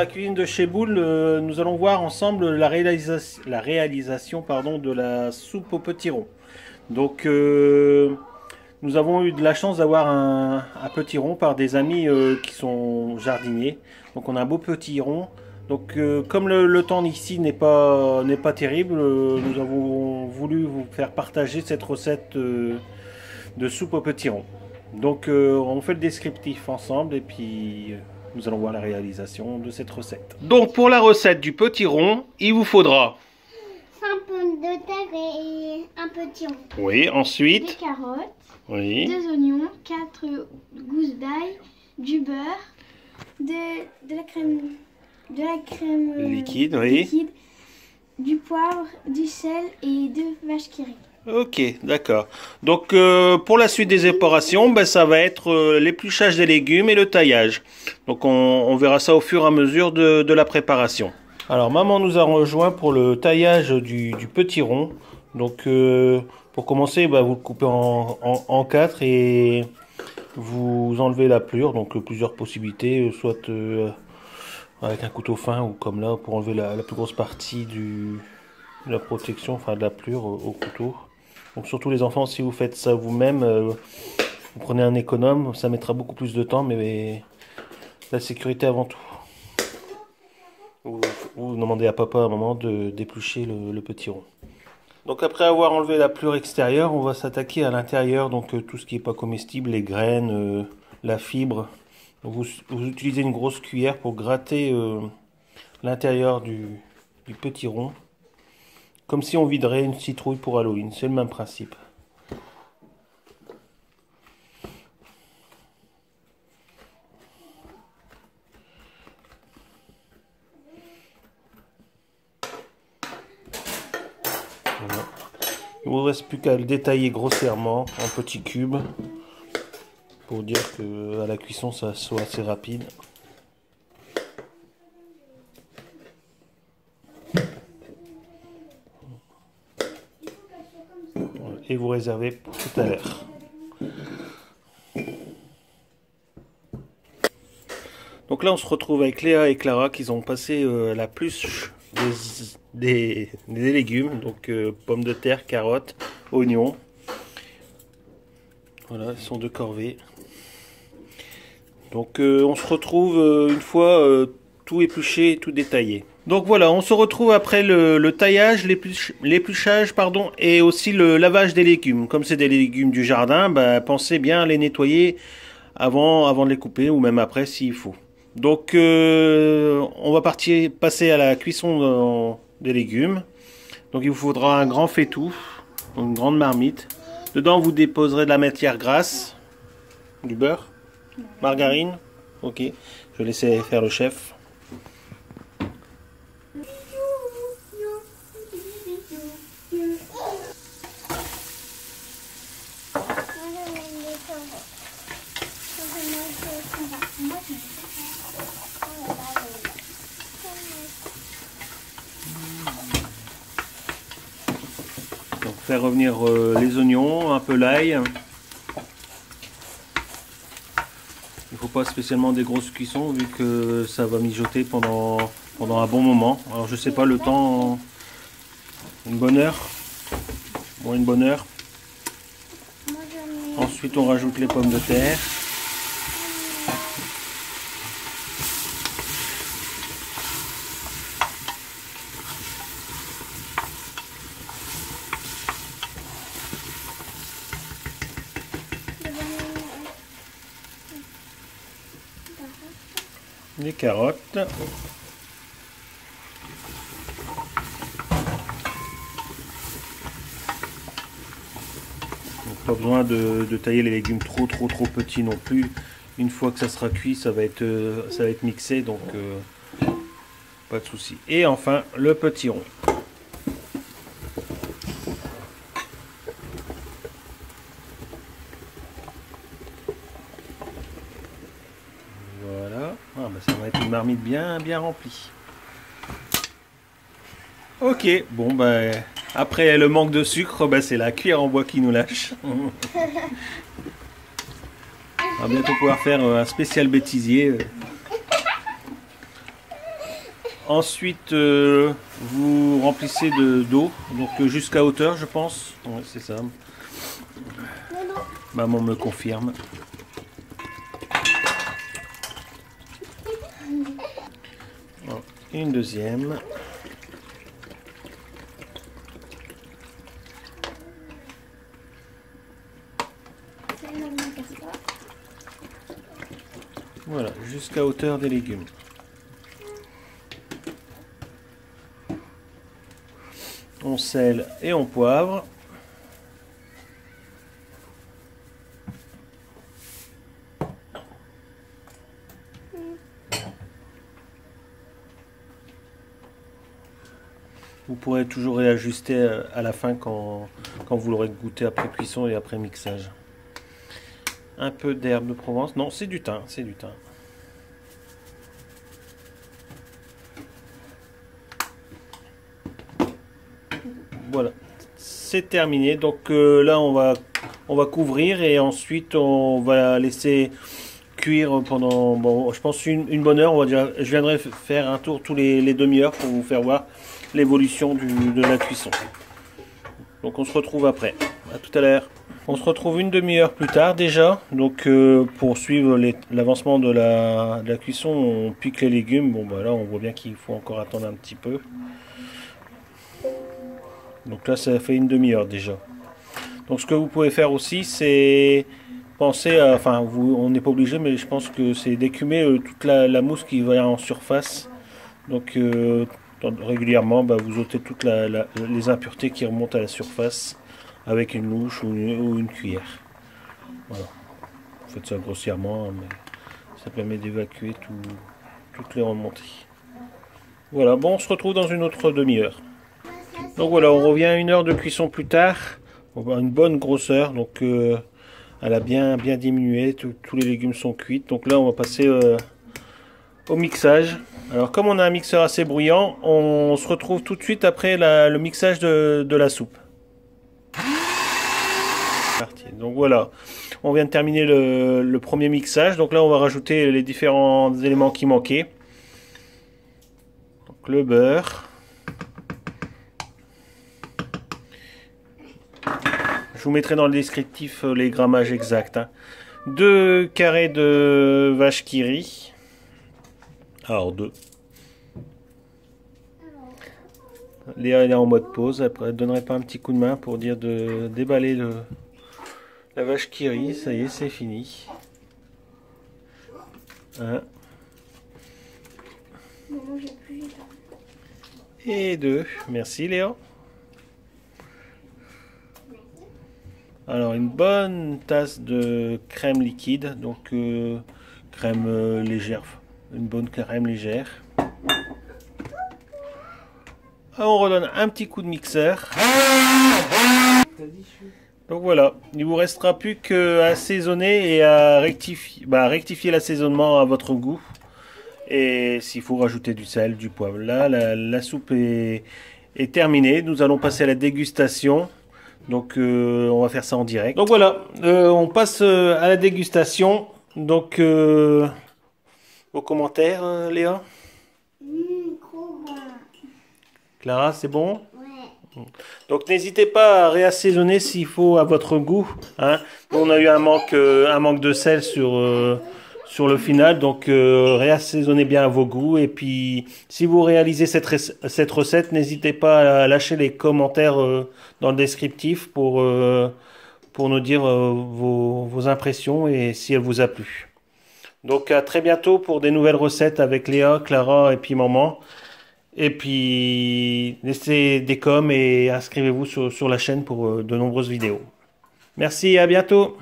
la cuisine de chez Boule, nous allons voir ensemble la réalisation pardon, de la soupe aux petits ronds. Donc nous avons eu de la chance d'avoir un petit rond par des amis qui sont jardiniers. Donc on a un beau petit rond. Donc comme le temps ici n'est pas terrible, nous avons voulu vous faire partager cette recette de soupe aux petits ronds. Donc on fait le descriptif ensemble et puis nous allons voir la réalisation de cette recette. Donc pour la recette du petit rond, il vous faudra 5 pommes de terre et un petit rond. Oui, ensuite Des carottes, oui. 2 oignons, 4 gousses d'ail, du beurre, de la crème Liquide, oui. liquide, du poivre, du sel et 2 vaches qui rit. Ok, d'accord. Donc pour la suite des opérations, ben, ça va être l'épluchage des légumes et le taillage. Donc on verra ça au fur et à mesure de la préparation. Alors maman nous a rejoint pour le taillage du petit rond. Donc pour commencer, ben, vous le coupez en 4 et vous enlevez la pelure. Donc plusieurs possibilités, soit avec un couteau fin ou comme là pour enlever la plus grosse partie de la protection, enfin de la pelure au couteau. Donc surtout les enfants, si vous faites ça vous-même, vous prenez un économe, ça mettra beaucoup plus de temps, mais la sécurité avant tout. Vous demandez à papa à un moment d'éplucher le petit rond. Donc après avoir enlevé la pelure extérieure, on va s'attaquer à l'intérieur, donc tout ce qui n'est pas comestible, les graines, la fibre. Donc vous utilisez une grosse cuillère pour gratter l'intérieur du petit rond. Comme si on viderait une citrouille pour Halloween, c'est le même principe. Voilà. Il ne vous reste plus qu'à le détailler grossièrement en petits cubes pour dire que à la cuisson ça soit assez rapide. Et vous réservez pour tout à l'heure. Donc là on se retrouve avec Léa et Clara qui ont passé la pluche des légumes, donc pommes de terre, carottes, oignons. Voilà, ils sont de corvée. Donc on se retrouve une fois tout épluché et tout détaillé. Donc voilà, on se retrouve après le taillage, l'épluchage pardon, et aussi le lavage des légumes. Comme c'est des légumes du jardin, bah, pensez bien à les nettoyer avant de les couper ou même après s'il faut. Donc on va passer à la cuisson des légumes. Donc il vous faudra un grand faitout, une grande marmite. Dedans vous déposerez de la matière grasse, du beurre, margarine. Ok, je vais laisser faire le chef. Donc faire revenir les oignons, un peu l'ail. Il ne faut pas spécialement des grosses cuissons vu que ça va mijoter pendant un bon moment. Alors je sais pas le temps, une bonne heure, bon une bonne heure. Ensuite on rajoute les pommes de terre. Les carottes. Donc, pas besoin de tailler les légumes trop petits non plus. Une fois que ça sera cuit, ça va être mixé, donc pas de souci. Et enfin le petit rond. Voilà, ah, bah, ça va être une marmite bien remplie. Ok, bon bah après le manque de sucre, bah, c'est la cuillère en bois qui nous lâche. On va bientôt pouvoir faire un spécial bêtisier. Ensuite, vous remplissez d'eau, donc jusqu'à hauteur, je pense. Ouais, c'est ça. Maman me confirme. Une deuxième. Voilà, jusqu'à hauteur des légumes. On sèle et on poivre. Vous pourrez toujours réajuster à la fin quand vous l'aurez goûté après cuisson et après mixage. Un peu d'herbe de Provence. Non, c'est du thym, c'est du thym. Voilà, c'est terminé. Donc là, on va couvrir et ensuite on va laisser cuire pendant, bon, je pense une bonne heure. On va dire, je viendrai faire un tour tous les demi-heures pour vous faire voir l'évolution de la cuisson. Donc on se retrouve après. À tout à l'heure. On se retrouve une demi-heure plus tard déjà. Donc pour suivre l'avancement de la cuisson, on pique les légumes. Bon bah là on voit bien qu'il faut encore attendre un petit peu. Donc là ça fait une demi-heure déjà. Donc ce que vous pouvez faire aussi c'est penser à, enfin on n'est pas obligé mais je pense que c'est d'écumer toute la mousse qui va en surface. Donc régulièrement vous ôtez toutes les impuretés qui remontent à la surface avec une louche ou une cuillère. Voilà. Vous faites ça grossièrement mais ça permet d'évacuer toutes les remontées. Voilà, bon on se retrouve dans une autre demi-heure. Donc voilà, on revient à une heure de cuisson plus tard. On va une bonne grosseur, donc elle a bien diminué, tous les légumes sont cuits. Donc là on va passer au mixage. Alors comme on a un mixeur assez bruyant, on se retrouve tout de suite après le mixage de la soupe. Donc voilà, on vient de terminer le premier mixage. Donc là on va rajouter les différents éléments qui manquaient. Donc le beurre. Je vous mettrai dans le descriptif les grammages exacts. 2 carrés de vache qui rit. Alors 2. Léa est en mode pause. Elle ne donnerait pas un petit coup de main pour dire de déballer la vache qui rit. Ça y est, c'est fini. 1. Et 2. Merci Léa. Alors une bonne tasse de crème liquide, donc crème légère, une bonne crème légère. Alors, on redonne un petit coup de mixeur. Donc voilà, il vous restera plus qu'à assaisonner et à rectifier l'assaisonnement à votre goût. Et s'il faut rajouter du sel, du poivre. Là, la soupe est terminée. Nous allons passer à la dégustation. Donc on va faire ça en direct. Donc voilà, on passe à la dégustation. Donc vos commentaires, Léa? Trop bon. Clara, c'est bon? Ouais. Donc n'hésitez pas à réassaisonner s'il faut à votre goût. Hein. On a eu un manque de sel sur le final, donc réassaisonnez bien à vos goûts. Et puis si vous réalisez cette recette, n'hésitez pas à lâcher les commentaires dans le descriptif pour nous dire vos impressions et si elle vous a plu. Donc à très bientôt pour des nouvelles recettes avec Léa, Clara et puis maman. Et puis laissez des coms et inscrivez-vous sur la chaîne pour de nombreuses vidéos. Merci, à bientôt.